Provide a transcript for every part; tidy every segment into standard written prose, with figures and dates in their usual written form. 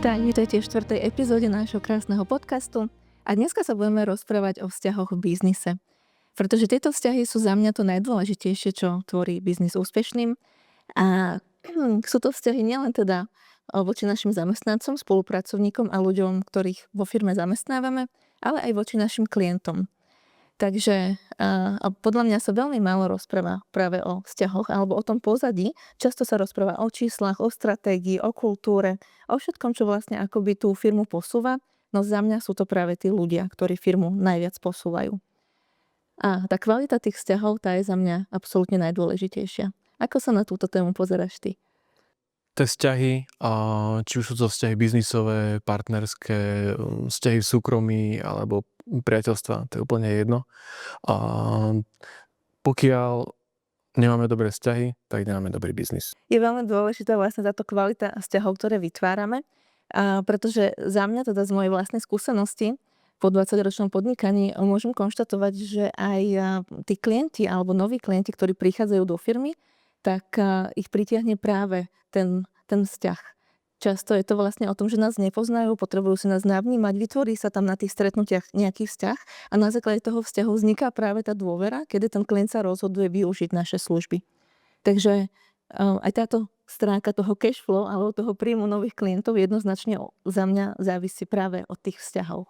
Tak, vítajte v 4. epizóde nášho krásneho podcastu a dneska sa budeme rozprávať o vzťahoch v biznise. Pretože tieto vzťahy sú za mňa to najdôležitejšie, čo tvorí biznis úspešným. A sú to vzťahy nielen teda voči našim zamestnancom, spolupracovníkom a ľuďom, ktorých vo firme zamestnávame, ale aj voči našim klientom. Takže a podľa mňa sa veľmi málo rozpráva práve o vzťahoch alebo o tom pozadí. Často sa rozpráva o číslach, o stratégii, o kultúre, o všetkom, čo vlastne akoby tú firmu posúva. No za mňa sú to práve tí ľudia, ktorí firmu najviac posúvajú. A tá kvalita tých vzťahov, tá je za mňa absolútne najdôležitejšia. Ako sa na túto tému pozeráš ty? Tie vzťahy, či už sú to vzťahy biznisové, partnerské, vzťahy v súkromí alebo priateľstva, to je úplne jedno. Pokiaľ nemáme dobré vzťahy, tak nemáme dobrý biznis. Je veľmi dôležitá vlastne táto kvalita vzťahov, ktoré vytvárame, pretože za mňa teda z mojej vlastnej skúsenosti po 20-ročnom podnikaní môžem konštatovať, že aj tí klienti alebo noví klienti, ktorí prichádzajú do firmy, tak ich pritiahne práve ten vzťah. Často je to vlastne o tom, že nás nepoznajú, potrebujú si nás navnímať, vytvorí sa tam na tých stretnutiach nejaký vzťah a na základe toho vzťahu vzniká práve tá dôvera, kedy ten klient sa rozhoduje využiť naše služby. Takže aj táto stránka toho cash flow alebo toho príjmu nových klientov jednoznačne za mňa závisí práve od tých vzťahov.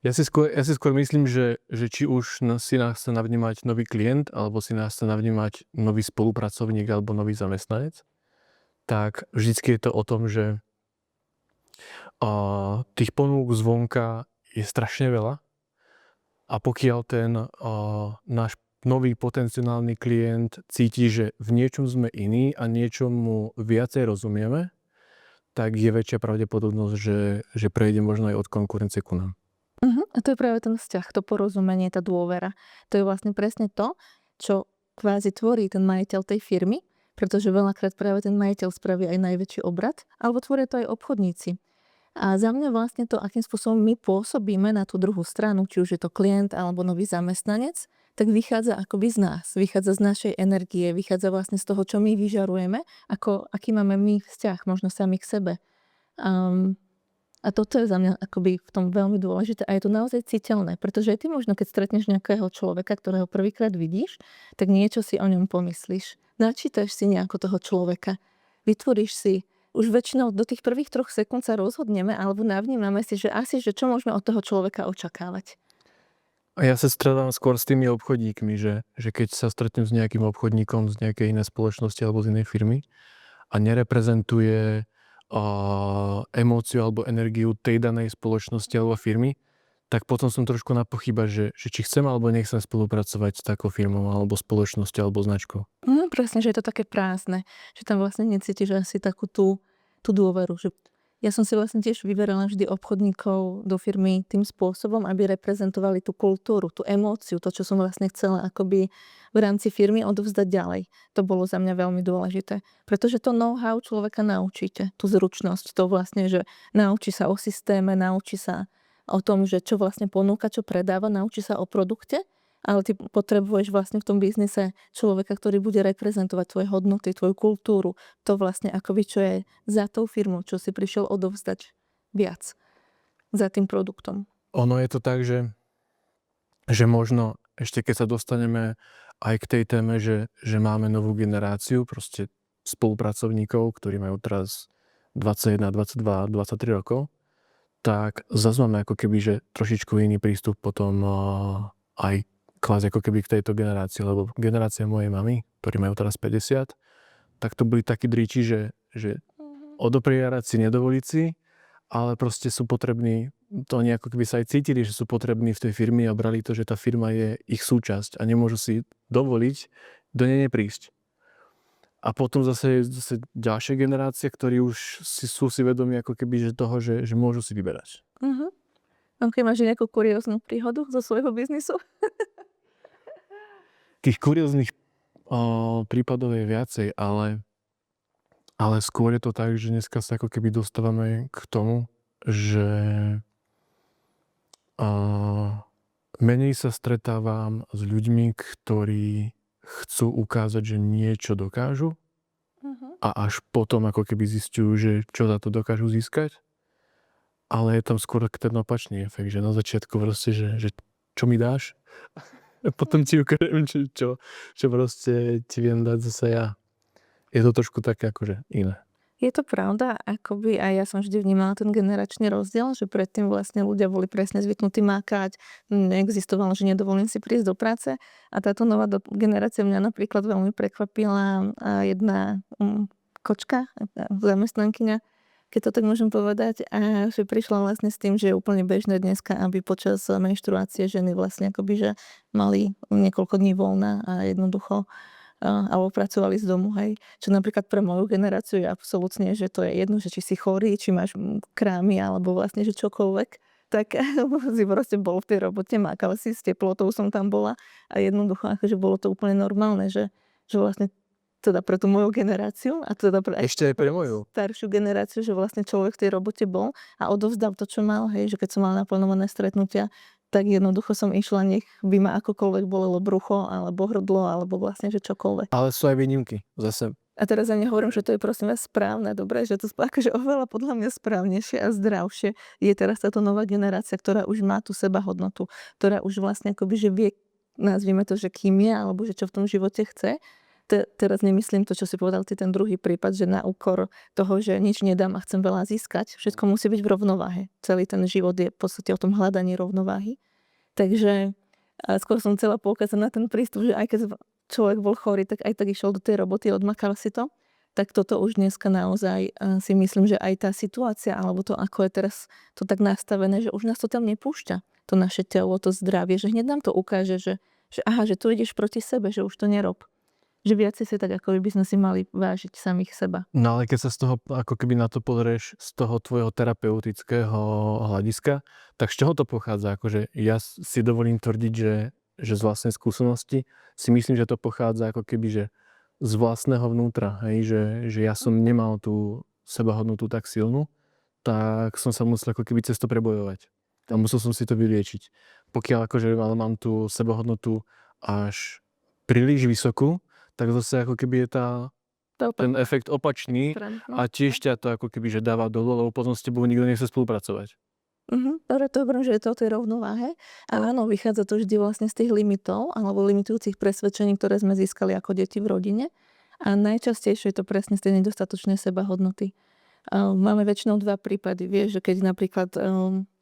Ja si skôr myslím, že či už si nás chce navnímať nový klient, alebo si nás chce navnímať nový spolupracovník alebo nový zamestnanec, tak vždycky je to o tom, že tých ponúk zvonka je strašne veľa a pokiaľ ten náš nový potenciálny klient cíti, že v niečom sme iní a niečomu viacej rozumieme, tak je väčšia pravdepodobnosť, že prejde možno aj od konkurencie ku nám. A to je práve ten vzťah, to porozumenie, tá dôvera. To je vlastne presne to, čo kvázi tvorí ten majiteľ tej firmy, pretože veľakrát práve ten majiteľ spraví aj najväčší obrat, alebo tvoria to aj obchodníci. A za mňa vlastne to, akým spôsobom my pôsobíme na tú druhú stranu, či už je to klient alebo nový zamestnanec, tak vychádza akoby z nás, vychádza z našej energie, vychádza vlastne z toho, čo my vyžarujeme, aký máme my vzťah, možno sami k sebe. A toto je za mňa akoby v tom veľmi dôležité a je to naozaj citeľné, pretože aj ty možno, keď stretneš nejakého človeka, ktorého prvýkrát vidíš, tak niečo si o ňom pomyslíš. Načítaš si nejako toho človeka, vytvoríš si, už väčšinou do tých prvých 3 sekúnd sa rozhodneme alebo navnímame si, že čo môžeme od toho človeka očakávať. A ja sa stretám skôr s tými obchodníkmi, že keď sa stretnem s nejakým obchodníkom z nejakej inej spoločnosti alebo z inej firmy a nereprezentuje emóciu alebo energiu tej danej spoločnosti alebo firmy, tak potom som trošku na pochyba, že či chcem alebo nechcem spolupracovať s takou firmou alebo spoločnosťou alebo značkou. Presne, že je to také prázdne, že tam vlastne necítiš asi takú tú dôveru. Že ja som si vlastne tiež vyberala vždy obchodníkov do firmy tým spôsobom, aby reprezentovali tú kultúru, tú emóciu, to, čo som vlastne chcela akoby v rámci firmy odovzdať ďalej. To bolo za mňa veľmi dôležité, pretože to know-how človeka naučíte, tú zručnosť, to vlastne, že naučí sa o systéme, naučí sa o tom, že čo vlastne ponúka, čo predáva, naučí sa o produkte, ale ty potrebuješ vlastne v tom biznise človeka, ktorý bude reprezentovať tvoje hodnoty, tvoju kultúru. To vlastne akoby, čo je za tou firmou, čo si prišiel odovzdať viac za tým produktom. Ono je to tak, že možno ešte keď sa dostaneme aj k tej téme, že máme novú generáciu proste spolupracovníkov, ktorí majú teraz 21, 22, 23 rokov, tak zase máme ako keby, že trošičku iný prístup potom aj kvázi ako keby k tejto generácii, lebo generácia mojej mamy, ktorí majú teraz 50, tak to boli takí dríči, že odopriarať si, nedovoliť si, ale proste sú potrební, to oni ako keby sa aj cítili, že sú potrební v tej firme a brali to, že tá firma je ich súčasť a nemôžu si dovoliť do nej neprísť. A potom zase ďalšia generácia, ktorí už sú si vedomí ako keby že toho, že môžu si vyberať. Okay, máš nejakú kurióznu príhodu zo svojho biznisu? Tých kurióznych prípadov je viacej, ale skôr je to tak, že dneska sa ako keby dostávame k tomu, že menej sa stretávam s ľuďmi, ktorí chcú ukázať, že niečo dokážu a až potom ako keby zisťujú, že čo za to dokážu získať. ale je tam skôr ten opačný efekt, že na začiatku proste, že čo mi dáš? A potom ti ukážem, čo proste ti viem dať zase ja. Je to trošku také akože iné. Je to pravda, akoby aj ja som vždy vnímala ten generačný rozdiel, že predtým vlastne ľudia boli presne zvyknutí mákať, neexistovalo, že nedovolím si prísť do práce a táto nová generácia mňa napríklad veľmi prekvapila jedna kočka, zamestnankyňa, keď to tak môžem povedať, a že prišla vlastne s tým, že je úplne bežné dneska, aby počas menštruácie ženy vlastne akoby, že mali niekoľko dní voľna a jednoducho alebo pracovali z domu, hej. Čo napríklad pre moju generáciu je absolútne, že to je jedno, že či si chorý, či máš krámy, alebo vlastne, že čokoľvek, tak si proste bol v tej robote, mákal si, s teplotou som tam bola a jednoducho, akože bolo to úplne normálne, že vlastne teda pre tú moju generáciu a teda pre Ešte aj pre moju. staršiu generáciu, že vlastne človek v tej robote bol a odovzdal to, čo mal, hej, že keď som mala naplánované stretnutia, tak jednoducho som išla, nech by ma akokoľvek bolelo brucho, alebo hrdlo, alebo vlastne, že čokoľvek. Ale sú aj výnimky zase. A teraz ja nehovorím, že to je prosím vás správne, dobre, že to akože oveľa podľa mňa správnejšie a zdravšie je teraz táto nová generácia, ktorá už má tú sebahodnotu, ktorá už vlastne akoby, že vie, nazvime to, že kým je, alebo že čo v tom živote chce. Teraz nemyslím to, čo si povedal ty ten druhý prípad, že na úkor toho, že nič nedám a chcem veľa získať. Všetko musí byť v rovnováhe. Celý ten život je v podstate o tom hľadaní rovnováhy. Takže skôr som chcela poukázať na ten prístup, že aj keď človek bol chorý, tak aj tak išiel do tej roboty, odmakal si to. Tak toto už dneska naozaj si myslím, že aj tá situácia, alebo to, ako je teraz to tak nastavené, že už nás to tam nepúšťa. To naše telo, to zdravie, že hneď nám to ukáže, že aha, že tu ideš proti sebe, že už to nerob. Že viacej si tak, ako by sme si mali vážiť samých seba. No ale keď sa z toho, ako keby na to pozrieš z toho tvojho terapeutického hľadiska, tak z čoho to pochádza? Akože ja si dovolím tvrdiť, že z vlastnej skúsenosti si myslím, že to pochádza ako keby, že z vlastného vnútra, hej? Že ja som nemal tú sebahodnotu tak silnú, tak som sa musel ako keby cez to prebojovať. A musel som si to vyliečiť. Pokiaľ akože ale mám tú sebahodnotu až príliš vysokú, tak zase ako keby je ten efekt opačný a tiež ťa to ako keby že dáva dolu, lebo potom s tebou nikto nechce spolupracovať. Dobre, to hovorím, že je to o tej rovnováhe. A áno, vychádza to vždy vlastne z tých limitov alebo limitujúcich presvedčení, ktoré sme získali ako deti v rodine. A najčastejšie je to presne z tej nedostatočnej sebahodnoty. Máme väčšinou dva prípady. Vieš, že keď napríklad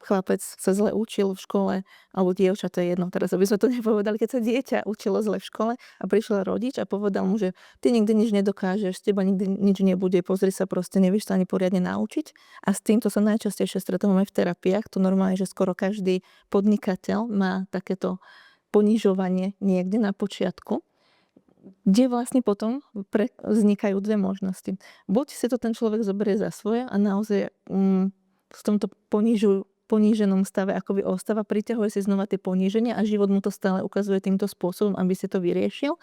chlapec sa zle učil v škole, alebo dievča, to je jedno, teraz aby sme to nepovedali, keď sa dieťa učilo zle v škole a prišiel rodič a povedal mu, že ty nikdy nič nedokážeš, z teba nikdy nič nebude, pozri sa, proste nevieš sa ani poriadne naučiť. A s týmto sa najčastejšie stretávame v terapiách. To normálne, že skoro každý podnikateľ má takéto ponižovanie niekde na počiatku, kde vlastne potom vznikajú dve možnosti. Buď si to ten človek zoberie za svoje a naozaj v tomto poníženom stave akoby ostáva, priťahuje si znova tie poníženia a život mu to stále ukazuje týmto spôsobom, aby si to vyriešil.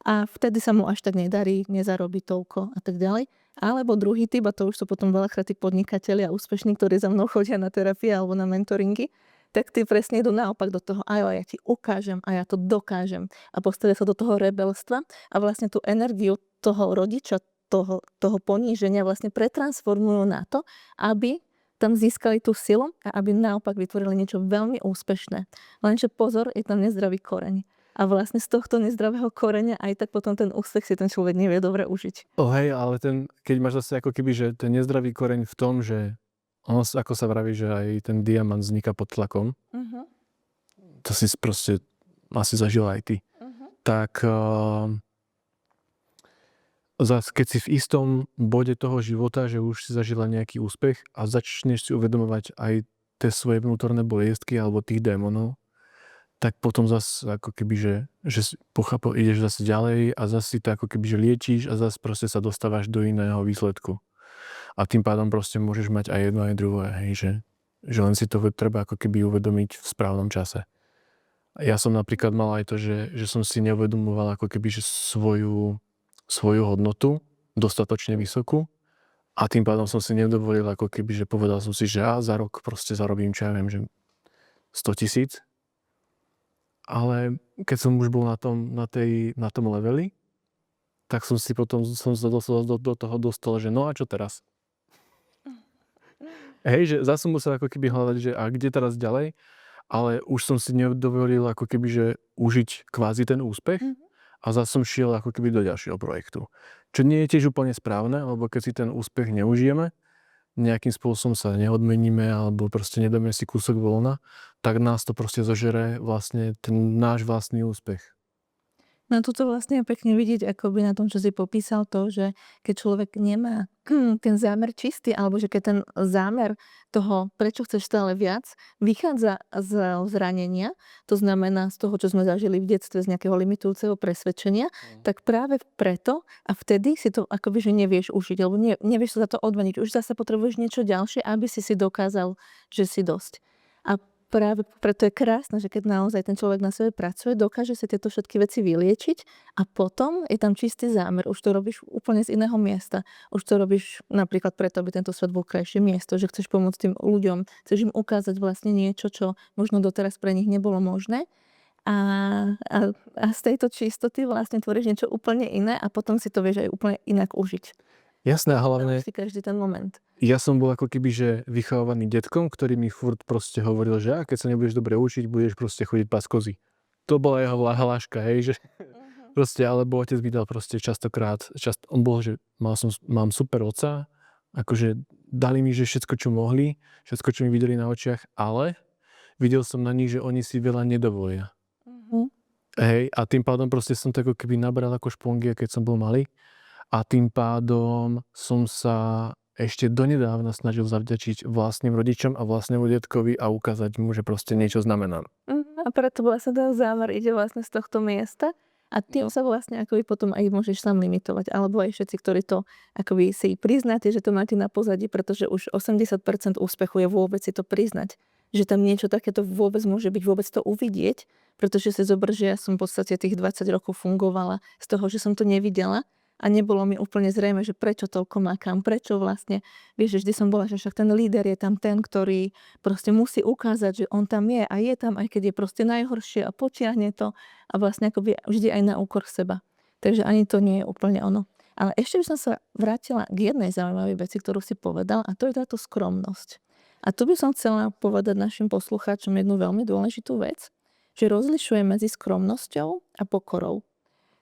A vtedy sa mu až tak nedarí, nezarobí toľko a tak ďalej. Alebo druhý typ, a to už sú potom veľakrát tí podnikatelia úspešní, ktorí za mnou chodia na terapie alebo na mentoringy, tak ty presne idú naopak do toho, a ja ti ukážem a ja to dokážem. A postavia sa do toho rebelstva a vlastne tú energiu toho rodiča, toho poníženia vlastne pretransformujú na to, aby tam získali tú silu a aby naopak vytvorili niečo veľmi úspešné. Lenže pozor, je tam nezdravý koreň. A vlastne z tohto nezdravého koreňa aj tak potom ten úspech si ten človek nevie dobre užiť. Hej, ale keď máš zase ako keby, že ten nezdravý koreň v tom, že ako sa vraví, že aj ten diamant vzniká pod tlakom, to si proste asi zažila aj ty. Tak zase keď si v istom bode toho života, že už si zažila nejaký úspech a začneš si uvedomovať aj tie svoje vnútorné boliestky alebo tých démonov, tak potom zase ako keby, že ideš zase ďalej a zase si to ako keby, že liečíš a zase proste sa dostávaš do iného výsledku. A tým pádom proste môžeš mať aj jedno aj druhé, hej, že len si to treba ako keby uvedomiť v správnom čase. Ja som napríklad mal aj to, že som si neuvedomoval ako keby, že svoju hodnotu dostatočne vysokú a tým pádom som si nedovolil ako keby, že povedal som si, že za rok proste zarobím, čo ja viem, že 100 000. Ale keď som už bol na tom leveli, tak som sa do toho dostal, že no a čo teraz? Hej, že zase som musel ako keby hľadať, že a kde teraz ďalej, ale už som si nedovolil ako keby, že užiť kvázi ten úspech a zase som šiel ako keby do ďalšieho projektu. Čo nie je tiež úplne správne, lebo keď si ten úspech neužijeme, nejakým spôsobom sa neodmeníme alebo proste nedáme si kúsok voľna, tak nás to proste zožere vlastne ten náš vlastný úspech. No tuto vlastne je pekne vidieť akoby na tom, čo si popísal to, že keď človek nemá ten zámer čistý, alebo že keď ten zámer toho, prečo chceš stále viac, vychádza z zranenia, to znamená z toho, čo sme zažili v detstve, z nejakého limitujúceho presvedčenia, tak práve preto a vtedy si to akoby, že nevieš užiť, alebo nevieš sa za to odmeniť. Už zase potrebuješ niečo ďalšie, aby si dokázal, že si dosť. A práve preto je krásne, že keď naozaj ten človek na sebe pracuje, dokáže si tieto všetky veci vyliečiť a potom je tam čistý zámer. Už to robíš úplne z iného miesta. Už to robíš napríklad preto, aby tento svet bol krajšie miesto, že chceš pomôcť tým ľuďom, chceš im ukázať vlastne niečo, čo možno doteraz pre nich nebolo možné. A z tejto čistoty vlastne tvoríš niečo úplne iné a potom si to vieš aj úplne inak užiť. Jasné, a hlavne Si každý ten moment. ja som bol ako keby, že vychovávaný detkom, ktorý mi furt proste hovoril, že keď sa nebudeš dobre učiť, budeš proste chodiť pás kozy. To bola jeho hláška, hej, že proste, alebo otec mi dal proste častokrát, on bol, že mám super otca, akože dali mi, že všetko, čo mohli, všetko, čo mi videli na očiach, ale videl som na nich, že oni si veľa nedovolia. Hej, a tým pádom proste som to ako keby nabral ako špongia, keď som bol malý. A tým pádom som sa ešte donedávna snažil zavďačiť vlastným rodičom a vlastnému detkovi a ukázať mu, že proste niečo znamenám. A preto vlastne ten zámer ide vlastne z tohto miesta a tým sa vlastne akoby potom aj môžeš sám limitovať. Alebo aj všetci, ktorí to akoby si priznáte, že to máte na pozadí, pretože už 80% úspechu je vôbec si to priznať. Že tam niečo takéto vôbec môže byť, vôbec to uvidieť, pretože si zober, že ja som v podstate tých 20 rokov fungovala z toho, že som to nevidela. A nebolo mi úplne zrejme, že prečo toľko makám, prečo vlastne, vieš, že vždy som bola, že však ten líder je tam ten, ktorý proste musí ukázať, že on tam je a je tam, aj keď je proste najhoršie a potiahne to a vlastne akoby vždy aj na úkor seba. Takže ani to nie je úplne ono. Ale ešte by som sa vrátila k jednej zaujímavej veci, ktorú si povedal, a to je táto skromnosť. A tu by som chcela povedať našim poslucháčom jednu veľmi dôležitú vec, že rozlišujem medzi skromnosťou a pokorou.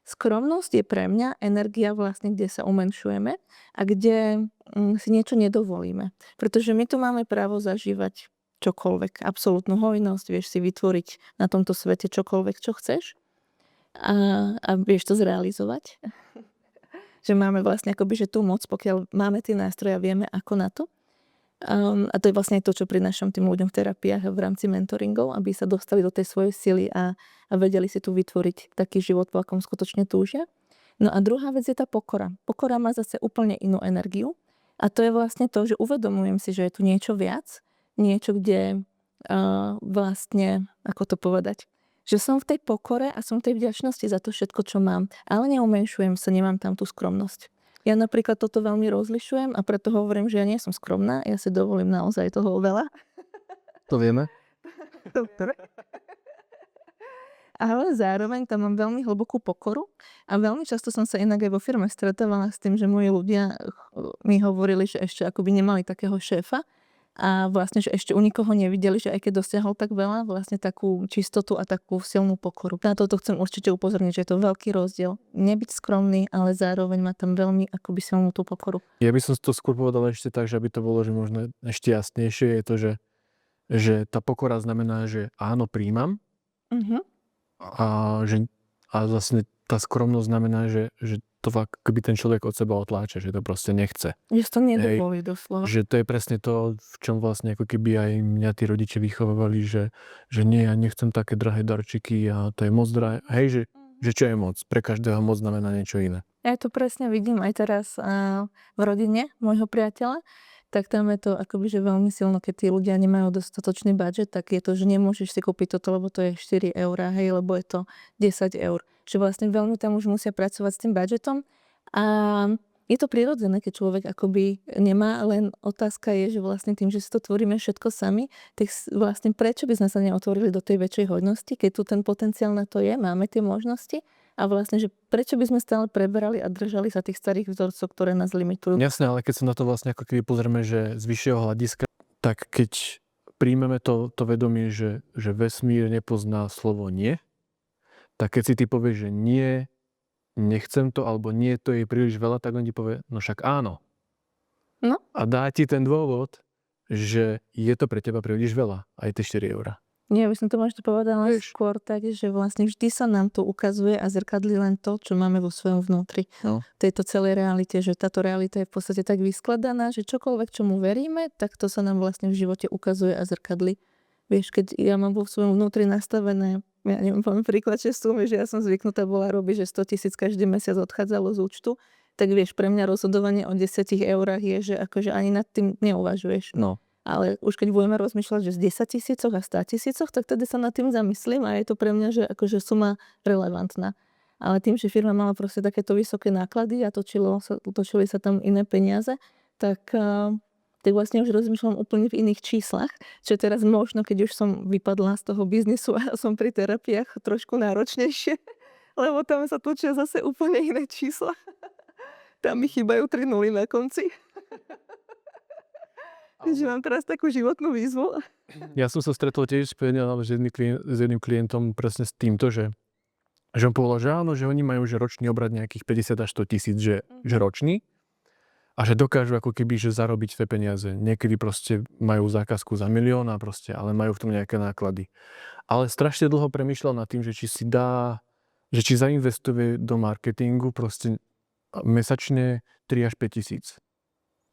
Skromnosť je pre mňa energia vlastne, kde sa umenšujeme a kde si niečo nedovolíme. Pretože my tu máme právo zažívať čokoľvek, absolútnu hojnosť, vieš si vytvoriť na tomto svete čokoľvek, čo chceš a vieš to zrealizovať. Že máme vlastne akoby, že tú moc, pokiaľ máme tie nástroje a vieme ako na to. A to je vlastne to, čo prinášam tým ľuďom v terapiách a v rámci mentoringov, aby sa dostali do tej svojej sily a vedeli si tu vytvoriť taký život, po akom skutočne túžia. No a druhá vec je tá pokora. Pokora má zase úplne inú energiu a to je vlastne to, že uvedomujem si, že je tu niečo viac, niečo, kde vlastne, ako to povedať, že som v tej pokore a som v tej vďačnosti za to všetko, čo mám, ale neumenšujem sa, nemám tam tú skromnosť. Ja napríklad toto veľmi rozlišujem a preto hovorím, že ja nie som skromná, ja si dovolím naozaj toho veľa. To vieme? Dobre. Ale zároveň tam mám veľmi hlbokú pokoru a veľmi často som sa inak aj vo firme stretávala s tým, že moji ľudia mi hovorili, že ešte akoby nemali takého šéfa a vlastne, že ešte u nikoho nevideli, že aj keď dosiahol tak veľa, vlastne takú čistotu a takú silnú pokoru. Na toto chcem určite upozorniť, že je to veľký rozdiel. Nebyť skromný, ale zároveň má tam veľmi akoby silnú tú pokoru. Ja by som to skôr povedal ešte tak, že aby to bolo, že možno ešte jasnejšie, je to, že tá pokora znamená, že áno, príjmam a vlastne tá skromnosť znamená, že to akoby ten človek od seba otláča, že to proste nechce. Že to nedovolí doslova. Že to je presne to, v čom vlastne ako keby aj mňa tí rodiče vychovávali, že nie, ja nechcem také drahé darčiky a to je moc drahé. Hej, že čo je moc? Pre každého moc znamená niečo iné. Ja to presne vidím aj teraz v rodine môjho priateľa, tak tam je to akoby, že veľmi silno, keď tí ľudia nemajú dostatočný budget, tak je to, že nemôžeš si kúpiť toto, lebo to je 4 eurá, hej, lebo je to 10 eur. Že vlastne veľmi tam už musia pracovať s tým budžetom a je to prirodzené, keď človek akoby nemá, len otázka je, že vlastne tým, že si to tvoríme všetko sami, tak vlastne prečo by sme sa neotvorili do tej väčšej hojnosti, keď tu ten potenciál na to je, máme tie možnosti a vlastne, že prečo by sme stále preberali a držali sa tých starých vzorcov, ktoré nás limitujú. Jasné, ale keď sa na to vlastne ako keby pozrieme, že z vyššieho hľadiska, tak keď príjmeme to vedomie, že vesmír nepozná slovo nie, tak keď si ty povieš, že nie, nechcem to, alebo nie, to je príliš veľa, tak on ti povie, no však áno. No. A dá ti ten dôvod, že je to pre teba príliš veľa, aj tie 4 eurá. Nie, by som to možno povedala Vieš. skôr tak, že vlastne vždy sa nám to ukazuje a zrkadlí len to, čo máme vo svojom vnútri. No. V tejto celej realite, že táto realita je v podstate tak vyskladaná, že čokoľvek, čomu veríme, tak to sa nám vlastne v živote ukazuje a zrkadlí. Vieš, keď ja mám vo svojom vnútri nastavené, ja neviem, poviem príklad, že ja som zvyknutá bola robiť, že 100 000 každý mesiac odchádzalo z účtu, tak vieš, pre mňa rozhodovanie o 10 eurách je, že akože ani nad tým neuvažuješ. No. Ale už keď budeme rozmýšľať, že z 10 000 a 100 000, tak tedy sa nad tým zamyslím a je to pre mňa, že akože suma relevantná. Ale tým, že firma mala proste takéto vysoké náklady a točili sa tam iné peniaze, tak vlastne už rozmýšľam úplne v iných číslach, čo teraz možno, keď už som vypadla z toho biznisu a som pri terapiách trošku náročnejšie, lebo tam sa točia zase úplne iné čísla. Tam mi chýbajú 3 nuly na konci. Takže mám teraz takú životnú výzvu. Ja som sa stretol tiež s jedným klientom presne s týmto, že on povedal, že áno, že oni majú že ročný obrad nejakých 50 až 100 000, že ročný a že dokážu ako keby že zarobiť tie peniaze. Niekedy proste majú zákazku za 1 000 000 a proste, ale majú v tom nejaké náklady. Ale strašne dlho premýšľal nad tým, že či si dá, že či zainvestuje do marketingu proste mesačne 3 až 5 tisíc.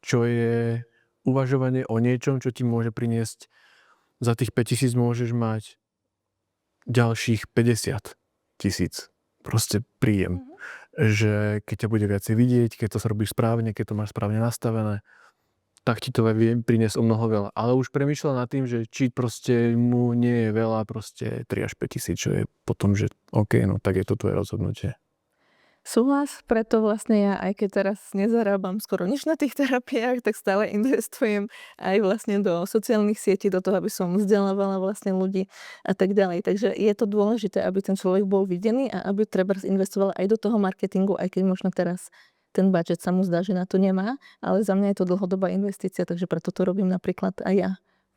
Čo je uvažovanie o niečom, čo ti môže priniesť, za tých 5 000 môžeš mať ďalších 50 000. Proste príjem. Že keď ťa bude viacej vidieť, keď to sa robíš správne, keď to máš správne nastavené, tak ti to vie priniesť o mnoho veľa. Ale už premýšľal nad tým, že či proste mu nie je veľa, proste 3 až 5 tisíc, čo je potom, že OK, no tak je to tvoje rozhodnutie. Súhlas, preto vlastne ja, aj keď teraz nezarábam skoro nič na tých terapiách, tak stále investujem aj vlastne do sociálnych sietí, do toho, aby som vzdelávala vlastne ľudí a tak ďalej. Takže je to dôležité, aby ten človek bol videný a aby treba investoval aj do toho marketingu, aj keď možno teraz ten budget sa mu zdá, že na to nemá, ale za mňa je to dlhodobá investícia, takže preto to robím napríklad aj ja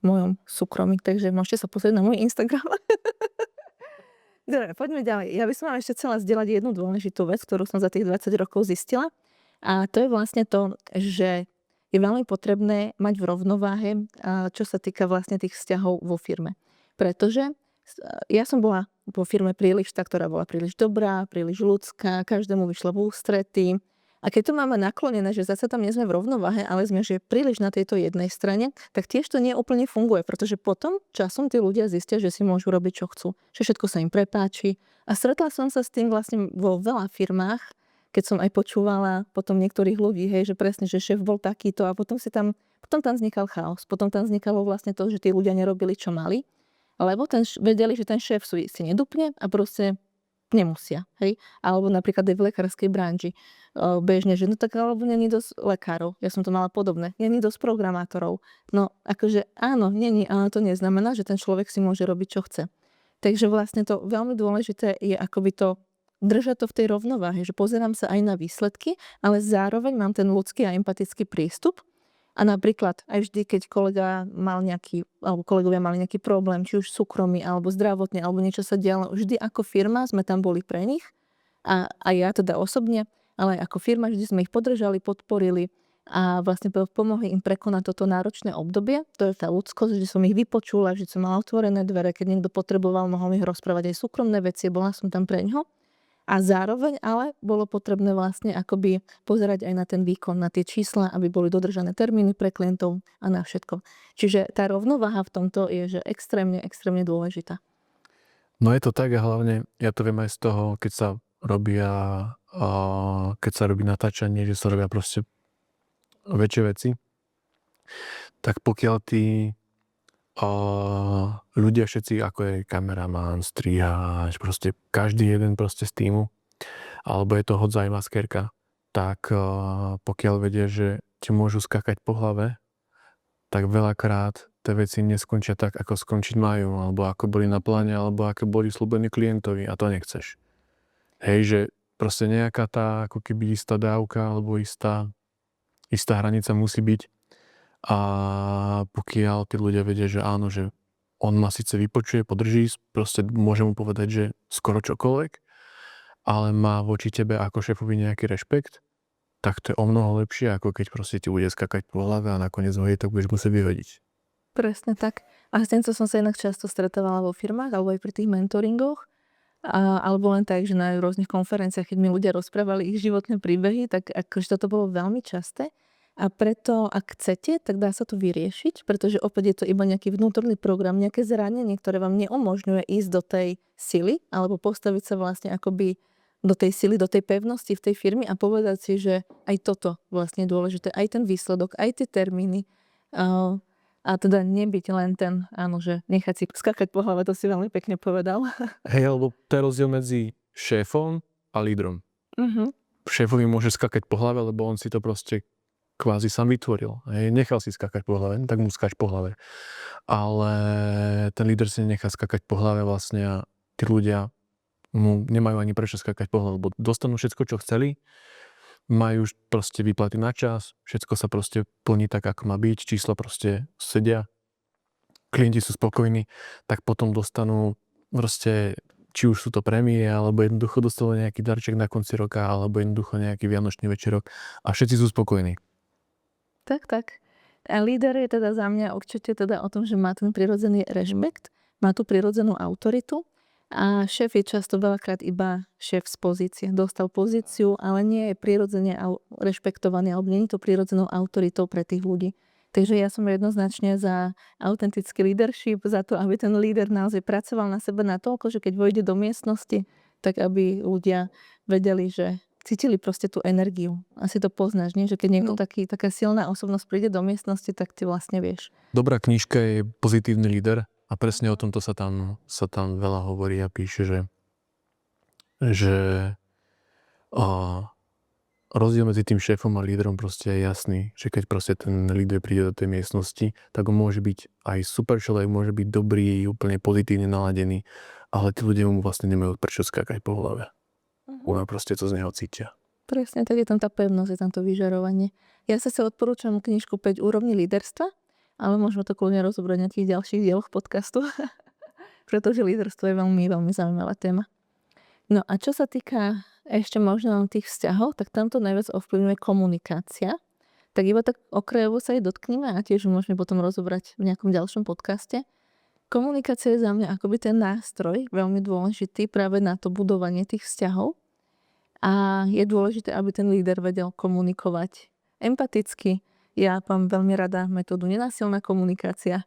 v mojom súkromí. Takže môžete sa pozrieť na môj Instagram. Dobre, poďme ďalej. Ja by som vám ešte chcela zdieľať jednu dôležitú vec, ktorú som za tých 20 rokov zistila. A to je vlastne to, že je veľmi potrebné mať v rovnováhe, čo sa týka vlastne tých vzťahov vo firme. Pretože ja som bola vo firme príliš tá, ktorá bola príliš dobrá, príliš ľudská, každému vyšla v ústretí. A keď to máme naklonené, že zase tam nie sme v rovnováhe, ale sme že príliš na tejto jednej strane, tak tiež to nie úplne funguje, pretože potom časom tí ľudia zistia, že si môžu robiť, čo chcú, že všetko sa im prepáči. A stretla som sa s tým vlastne vo veľa firmách, keď som aj počúvala potom niektorých ľudí, hej, že presne, že šéf bol takýto a potom tam vznikal chaos. Potom tam vznikalo vlastne to, že tí ľudia nerobili, čo mali, lebo vedeli, že ten šéf si nedupne a proste nemusia, hej. Alebo napríklad aj v lekárskej branži. Bežne, že no tak alebo není dosť lekárov. Ja som to mala podobné. Není dosť programátorov. No akože áno, není, ale to neznamená, že ten človek si môže robiť, čo chce. Takže vlastne to veľmi dôležité je akoby to držať to v tej rovnováhe, že pozerám sa aj na výsledky, ale zároveň mám ten ľudský a empatický prístup. A napríklad aj vždy, keď kolegovia mali nejaký problém, či už súkromný, alebo zdravotný, alebo niečo sa dialo, vždy ako firma sme tam boli pre nich a ja teda osobne, ale aj ako firma vždy sme ich podržali, podporili a vlastne pomohli im prekonať toto náročné obdobie. To je tá ľudskosť, že som ich vypočula, že som mala otvorené dvere, keď niekto potreboval, mohol mi rozprávať aj súkromné veci, bola som tam pre ňoho. A zároveň ale bolo potrebné vlastne akoby pozerať aj na ten výkon, na tie čísla, aby boli dodržané termíny pre klientov a na všetko. Čiže tá rovnováha v tomto je že extrémne, extrémne dôležitá. No je to tak a hlavne ja to viem aj z toho, keď sa robí natáčanie, že sa robia proste väčšie veci, tak pokiaľ tí ľudia všetci, ako je kameraman, strihač, proste každý jeden proste z týmu, alebo je to hodzaj maskérka, tak pokiaľ vedia, že ti môžu skakať po hlave, tak veľakrát tie veci neskončia tak, ako skončiť majú, alebo ako boli na pláne, alebo ako boli slúbení klientovi a to nechceš. Hej, že proste nejaká tá ako keby istá dávka alebo istá hranica musí byť A pokiaľ tí ľudia vedia, že áno, že on ma síce vypočuje, podrží, proste môže mu povedať, že skoro čokoľvek, ale má voči tebe ako šéfovi nejaký rešpekt, tak to je o mnoho lepšie, ako keď proste ti bude skakať po hlave a nakoniec ho tak budeš musieť vyhodiť. Presne tak. A s týmto som sa inak často stretávala vo firmách alebo aj pri tých mentoringoch. Alebo len tak, že na rôznych konferenciách, keď mi ľudia rozprávali ich životné príbehy, tak akože toto bolo veľmi časté. A preto, ak chcete, tak dá sa to vyriešiť, pretože opäť je to iba nejaký vnútorný program, nejaké zranenie, ktoré vám neumožňuje ísť do tej sily, alebo postaviť sa vlastne akoby do tej sily, do tej pevnosti v tej firme a povedať si, že aj toto vlastne je dôležité, aj ten výsledok, aj tie termíny. A teda nebyť len ten, áno, že nechať si skakať po hlave, to si veľmi pekne povedal. Hej, alebo to je rozdiel medzi šéfom a lídrom. Šéfovi môže skakať po hlave, lebo on si to proste kvázi sám vytvoril. Hej, nechal si skakať po hlave, tak mu skáč po hlave. Ale ten líder si nechá skakať po hlave vlastne a tí ľudia mu nemajú ani prečo skakať po hlave, lebo dostanú všetko, čo chceli, majú už proste výplaty na čas, všetko sa proste plní tak, ako má byť, čísla proste sedia, klienti sú spokojní, tak potom dostanú proste, či už sú to prémie, alebo jednoducho dostanú nejaký darček na konci roka, alebo jednoducho nejaký vianočný večerok a všetci sú spokojní. Tak. A líder je teda za mňa určite teda o tom, že má ten prirodzený rešpekt, má tú prirodzenú autoritu a šéf je často veľakrát iba šéf z pozície. Dostal pozíciu, ale nie je prirodzene rešpektovaný, alebo nie je to prirodzenou autoritou pre tých ľudí. Takže ja som jednoznačne za autentický leadership, za to, aby ten líder naozaj pracoval na sebe natoľko, že keď vojde do miestnosti, tak aby ľudia vedeli, že cítili proste tú energiu. Asi to poznáš, nie? Že keď niekto taká silná osobnosť príde do miestnosti, tak ty vlastne vieš. Dobrá knižka je Pozitívny líder a presne o tomto sa tam veľa hovorí a píše, že rozdiel medzi tým šéfom a lídrom proste je jasný, že keď proste ten líder príde do tej miestnosti, tak on môže byť aj super človek, môže byť dobrý, úplne pozitívne naladený, ale tí ľudia mu vlastne nemajú prečo skákať po hlave. Ona proste to z neho cítia. Presne, tak je tam tá pevnosť, je tam to vyžarovanie. Ja sa odporúčam knižku 5 úrovní líderstva, ale môžeme to kľudne rozobrať na tých ďalších dieloch podcastu, pretože líderstvo je veľmi, veľmi zaujímavá téma. No a čo sa týka ešte možno tých vzťahov, tak tamto najviac ovplyvňuje komunikácia. Tak iba tak okrajovo sa jej dotkneme a tiež môžeme potom rozobrať v nejakom ďalšom podcaste. Komunikácia je za mňa akoby ten nástroj veľmi dôležitý práve na to budovanie tých vzťahov. A je dôležité, aby ten líder vedel komunikovať empaticky. Ja mám veľmi rada metódu nenásilná komunikácia.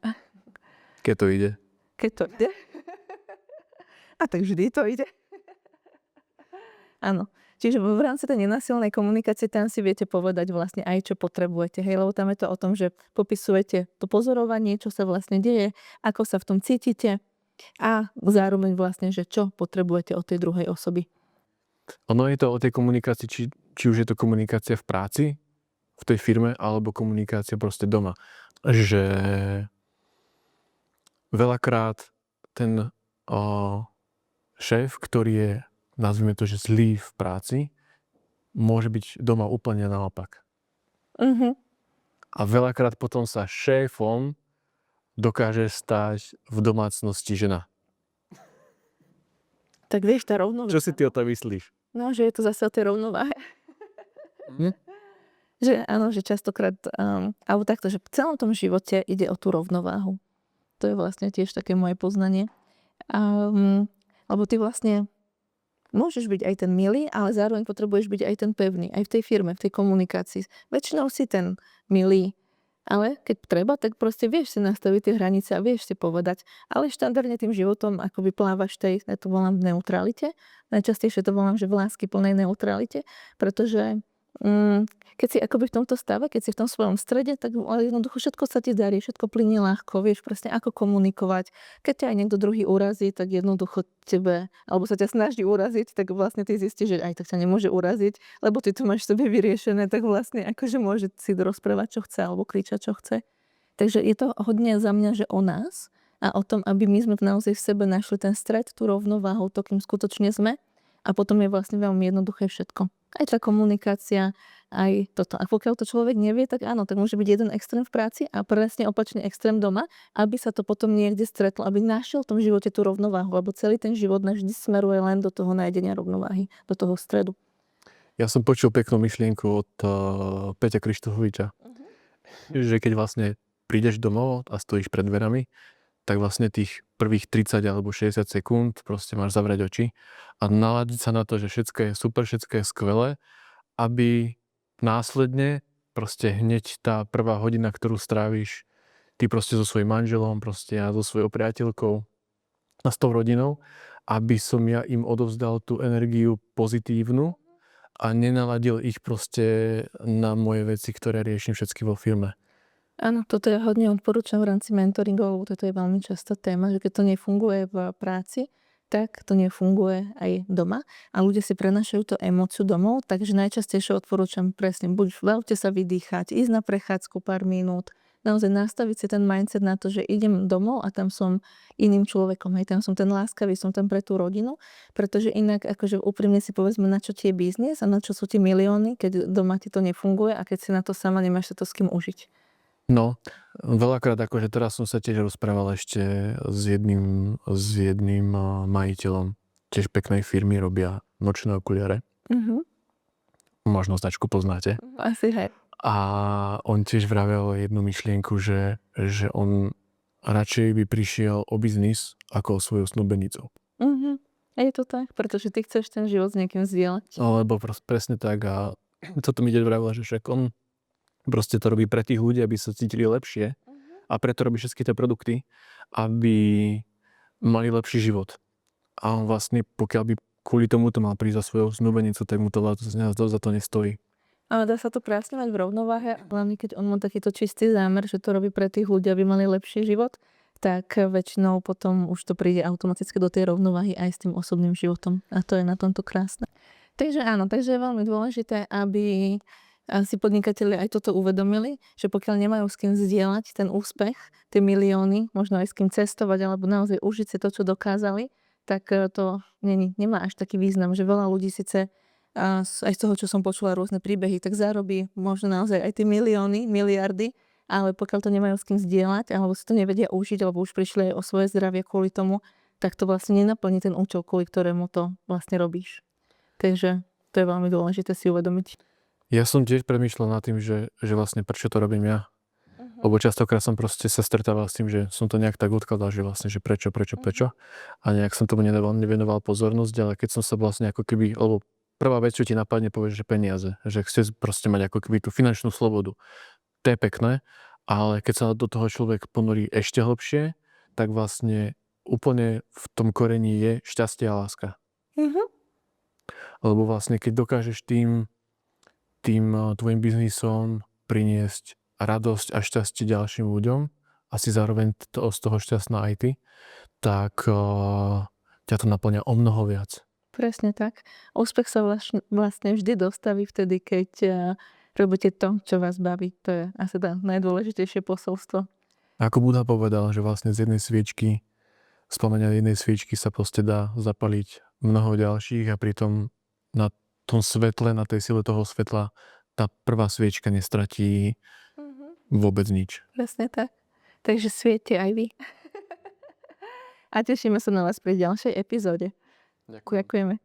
Keď to ide. Keď to ide. A tak vždy to ide. Áno. Čiže v rámci tej nenásilnej komunikácie tam si viete povedať vlastne aj, čo potrebujete. Hej, lebo tam je to o tom, že popisujete to pozorovanie, čo sa vlastne deje, ako sa v tom cítite a zároveň vlastne, že čo potrebujete od tej druhej osoby. Ono je to o tej komunikácii, či už je to komunikácia v práci, v tej firme, alebo komunikácia proste doma. Že veľakrát ten šéf, ktorý je, nazvime to, že zlý v práci, môže byť doma úplne naopak. A veľakrát potom sa šéfom dokáže stať v domácnosti žena. Tak vieš, tá rovnováha. Čo si ty o to myslíš? No, že je to zase o tej rovnováhe. Že áno, že častokrát, alebo takto, že v celom tom živote ide o tú rovnováhu. To je vlastne tiež také moje poznanie. Lebo ty vlastne môžeš byť aj ten milý, ale zároveň potrebuješ byť aj ten pevný, aj v tej firme, v tej komunikácii. Väčšinou si ten milý, ale keď treba, tak proste vieš si nastaviť tie hranice a vieš si povedať. Ale štandardne tým životom akoby plávaš ja to volám v neutralite. Najčastejšie to volám, že v lásky plnej neutralite, pretože keď si akoby v tomto stave, keď si v tom svojom strede, tak jednoducho všetko sa ti darí, všetko plynie ľahko, vieš presne ako komunikovať. Keď ťa aj niekto druhý urazí, tak jednoducho tebe, alebo sa ťa snaží uraziť, tak vlastne ty zistíš, že aj tak ťa nemôže uraziť, lebo ty to máš v sebe vyriešené, tak vlastne akože môže si rozprávať, čo chce, alebo kričať, čo chce. Takže je to hodne za mňa, že o nás a o tom, aby my sme naozaj v sebe našli ten stred, tú rovnováhu, to, kým skutočne sme. a potom je vlastne veľmi jednoduché všetko. Aj tá komunikácia, aj toto. A pokiaľ to človek nevie, tak áno, tak môže byť jeden extrém v práci a presne opačný extrém doma, aby sa to potom niekde stretlo, aby našiel v tom živote tú rovnováhu, lebo celý ten život vždy smeruje len do toho nájdenia rovnováhy, do toho stredu. Ja som počul peknú myšlienku od Peťa Krištofoviča, že keď vlastne prídeš domov a stojíš pred dverami, tak vlastne tých prvých 30 alebo 60 sekúnd proste máš zavrieť oči a naladiť sa na to, že všetko je super, všetko je skvelé, aby následne proste hneď tá prvá hodina, ktorú stráviš ty proste so svojím manželom, proste ja so svojou priateľkou a s tou rodinou, aby som ja im odovzdal tú energiu pozitívnu a nenaladil ich proste na moje veci, ktoré riešim všetky vo firme. Áno, toto ja hodne odporúčam v rámci mentoringov, lebo toto je veľmi častá téma, že keď to nefunguje v práci, tak to nefunguje aj doma a ľudia si prenašajú tú emóciu domov, takže najčastejšie odporúčam presne, buď veľte sa vydýchať, ísť na prechádzku pár minút, naozaj nastaviť si ten mindset na to, že idem domov a tam som iným človekom, hej, tam som ten láskavý, som tam pre tú rodinu, pretože inak akože úprimne si povedzme, na čo ti je biznis a na čo sú ti milióny, keď doma ti to nefunguje a keď si na to sama nemáš sa to s kým užiť. No, veľakrát akože teraz som sa tiež rozprával ešte s jedným majiteľom tiež peknej firmy, robia nočné okuliare. Možno značku poznáte. Asi hej. A on tiež vravel jednu myšlienku, že on radšej by prišiel o biznis ako o svoju snúbenicu. Je to tak, pretože ty chceš ten život s niekým zdieľať. Lebo presne tak a toto mi deď vravel, že však on proste to robí pre tých ľudí, aby sa cítili lepšie a preto robí všetky tie produkty, aby mali lepší život. A on vlastne, pokiaľ by kvôli tomu to mal prísť za svojou snúbenicu, tak mu to za to nestojí. Ale dá sa to krásne mať v rovnováhe, hlavne keď on má takýto čistý zámer, že to robí pre tých ľudí, aby mali lepší život, tak väčšinou potom už to príde automaticky do tej rovnováhy aj s tým osobným životom. A to je na tomto krásne. Takže áno, takže je veľmi dôležité, aby si podnikatelia aj toto uvedomili, že pokiaľ nemajú s kým zdieľať ten úspech, tie milióny, možno aj s kým cestovať, alebo naozaj užiť si to, čo dokázali, tak to nemá až taký význam, že veľa ľudí síce aj z toho, čo som počula rôzne príbehy, tak zarobí možno naozaj aj tie milióny, miliardy, ale pokiaľ to nemajú s kým zdieľať, alebo si to nevedia užiť, alebo už prišli aj o svoje zdravie kvôli tomu, tak to vlastne nenaplní ten účel, kvôli ktorému to vlastne robíš. Takže to je veľmi dôležité si uvedomiť. Ja som tiež premýšľal nad tým, že vlastne prečo to robím ja. Lebo častokrát som proste sa stretával s tým, že som to nejak tak odkladal, že vlastne, že prečo. A nejak som tomu nevenoval pozornosť, ale keď som sa vlastne ako keby, lebo prvá vec, čo ti napadne, povieš, že peniaze. Že chce proste mať ako keby tú finančnú slobodu. To je pekné, ale keď sa do toho človek ponorí ešte hlbšie, tak vlastne úplne v tom korení je šťastie a láska. Lebo vlastne keď dokážeš tým tvojim biznisom priniesť radosť a šťastie ďalším ľuďom a si zároveň z toho šťastná aj ty, tak ťa to naplňa o mnoho viac. Presne tak. Úspech sa vlastne vždy dostaví vtedy, keď robíte to, čo vás baví. To je asi to najdôležitejšie posolstvo. Ako Buddha povedal, že vlastne z jednej sviečky, spomenia jednej sviečky sa proste dá zapaliť mnoho ďalších a pritom na tom svetle, na tej sile toho svetla, tá prvá sviečka nestratí vôbec nič. Presne tak. Takže sviete aj vy. A tešíme sa na vás pri ďalšej epizóde. Ďakujeme.